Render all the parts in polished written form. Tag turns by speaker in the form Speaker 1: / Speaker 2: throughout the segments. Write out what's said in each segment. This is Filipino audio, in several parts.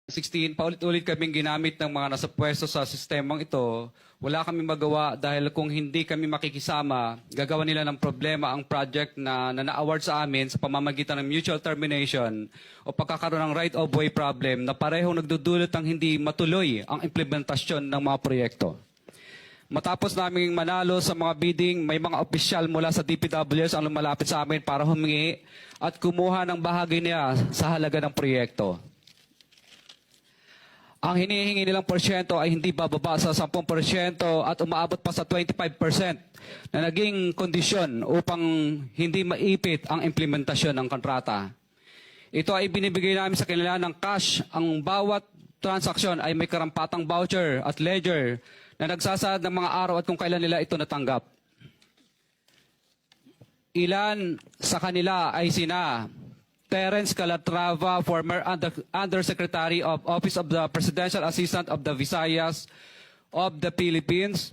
Speaker 1: 16, paulit-ulit kaming ginamit ng mga nasa pwesto sa sistemang ito. Wala kami magawa dahil kung hindi kami makikisama, gagawa nila ng problema ang project na na-award sa amin sa pamamagitan ng mutual termination o pagkakaroon ng right-of-way problem na parehong nagdudulot ng hindi matuloy ang implementasyon ng mga proyekto. Matapos naming manalo sa mga bidding, may mga opisyal mula sa DPWS ang lumalapit sa amin para humingi at kumuha ng bahagi niya sa halaga ng proyekto. Ang hinihingi nilang porsyento ay hindi bababa sa 10% at umaabot pa sa 25% na naging kondisyon upang hindi maipit ang implementasyon ng kontrata. Ito ay binibigay namin sa kanila ng cash. Ang bawat transaksyon ay may karampatang voucher at ledger na nagsasaad ng mga araw at kung kailan nila ito natanggap. Ilan sa kanila ay sina Terence Calatrava, former Undersecretary of Office of the Presidential Assistant of the Visayas of the Philippines,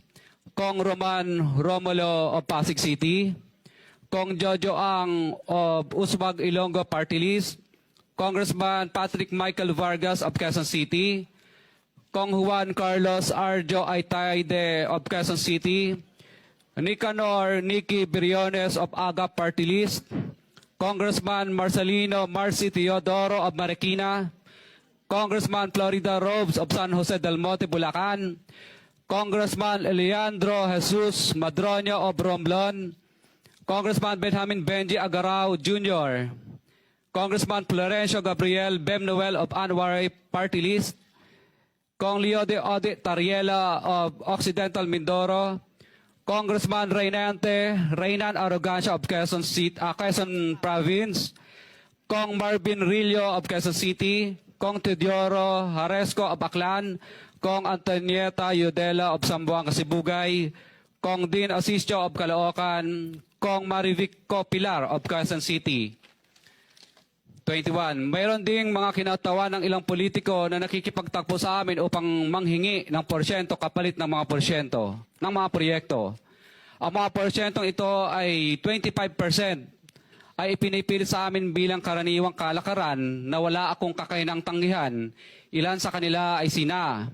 Speaker 1: Kong Roman Romulo of Pasig City, Kong Jojo Ang of Uswag Ilonggo Party List, Congressman Patrick Michael Vargas of Quezon City, Kong Juan Carlos Arjo Aitaide of Quezon City, Nicanor Nicky Briones of Agap Party List, Congressman Marcelino Marcy Teodoro of Marikina, Congressman Florida Robes of San Jose del Monte, Bulacan, Congressman Leandro Jesus Madroño of Romblon, Congressman Benjamin Benji Agarao Jr., Congressman Florencio Gabriel Bemnoel of Anwaray Party List, Kong Leo de Ode Tariela of Occidental Mindoro, Congressman Reynan Arrogancia of Quezon Province, Kong Marvin Rillo of Quezon City, Kong Teodoro Haresco of Aklan, Kong Antonieta Yudela of Zamboanga, Sibugay, Kong Dean Asisio of Caloocan, Kong Marivic Pilar of Quezon City. 21. Mayroon ding mga kinatawa ng ilang politiko na nakikipagtakbo sa amin upang manghingi ng porsyento kapalit ng mga porsyento ng mga proyekto. Ang mga porsyentong ito ay 25% ay ipinipilit sa amin bilang karaniwang kalakaran na wala akong kakainang tanggihan. Ilan sa kanila ay sina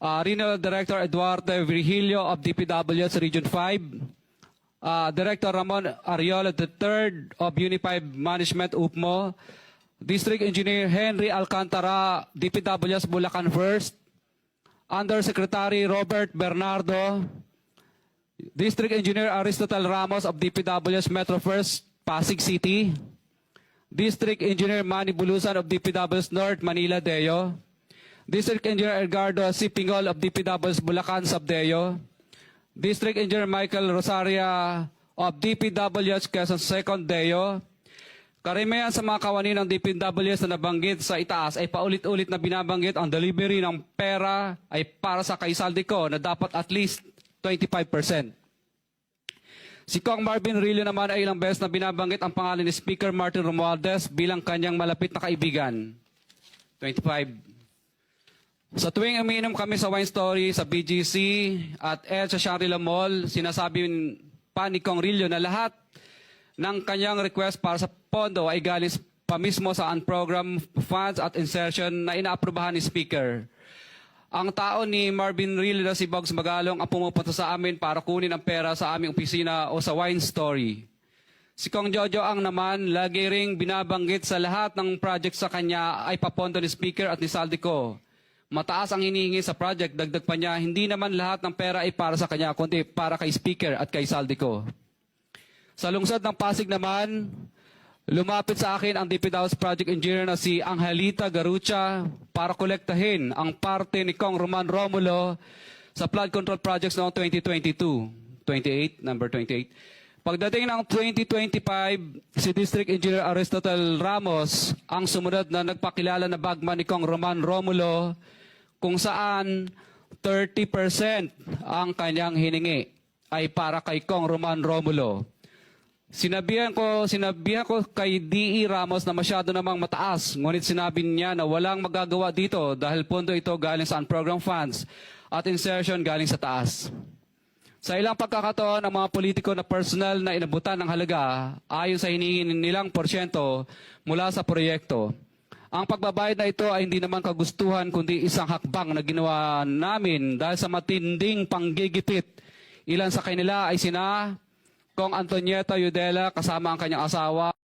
Speaker 1: Regional Director Eduardo Virgilio of DPWS Region 5, Director Ramon Ariola III of Unified Management UPMO, District Engineer Henry Alcantara, DPWS Bulacan First, Undersecretary Robert Bernardo, District Engineer Aristotle Ramos of DPWS Metro First, Pasig City, District Engineer Manny Bulusan of DPWS North, Manila Deo, District Engineer Edgardo C. Pingol of DPWS Bulacan Subdeo, District Engineer Michael Rosaria of DPWS Quezon Second Deo. Karamihan sa mga kawani ng DPWS na nabanggit sa itaas ay paulit-ulit na binabanggit ang delivery ng pera ay para sa kaisaldi ko na dapat at least 25%. Si Kong Marvin Rillo naman ay ilang beses na binabanggit ang pangalan ni Speaker Martin Romualdez bilang kanyang malapit na kaibigan. 25. Sa tuwing umiinom kami sa Wine Story, sa BGC at sa Shangri-La Mall, sinasabi pa ni Kong Rillo na lahat ng kanyang request para sa pondo ay galing pa mismo sa unprogrammed funds at insertion na inaaprubahan ni Speaker. Ang tao ni Marvin Rillo na si Bogs Magalong ang pumupunta sa amin para kunin ang pera sa aming opisina o sa Wine Story. Si Kong Jojo Ang naman, lagi ring binabanggit sa lahat ng project sa kanya ay papondo ni Speaker at ni Saldico. Mataas ang hinihingi sa project, dagdag pa niya, hindi naman lahat ng pera ay para sa kanya, kundi para kay Speaker at kay Saldico. Sa lungsod ng Pasig naman, lumapit sa akin ang DPWS Project Engineer na si Angelita Garucha para kolektahin ang parte ni Kong Roman Romulo sa flood control projects noong 2022. Number 28. Pagdating ng 2025, si District Engineer Aristotle Ramos ang sumunod na nagpakilala na bagman ni Kong Roman Romulo kung saan 30% ang kanyang hiningi ay para kay Kong Roman Romulo. Sinabihan ko kay D.E. Ramos na masyado namang mataas, ngunit sinabi niya na walang magagawa dito dahil pondo ito galing sa unprogrammed funds at insertion galing sa taas. Sa ilang pagkakataon, ang mga politiko na personal na inabutan ng halaga ayon sa hinihingi nilang porsyento mula sa proyekto Ang pagbabayad na ito ay hindi naman kagustuhan kundi isang hakbang na ginawa namin dahil sa matinding panggigipit. Ilan sa kanila ay sina Kong Antonieta Yudela kasama ang kanyang asawa,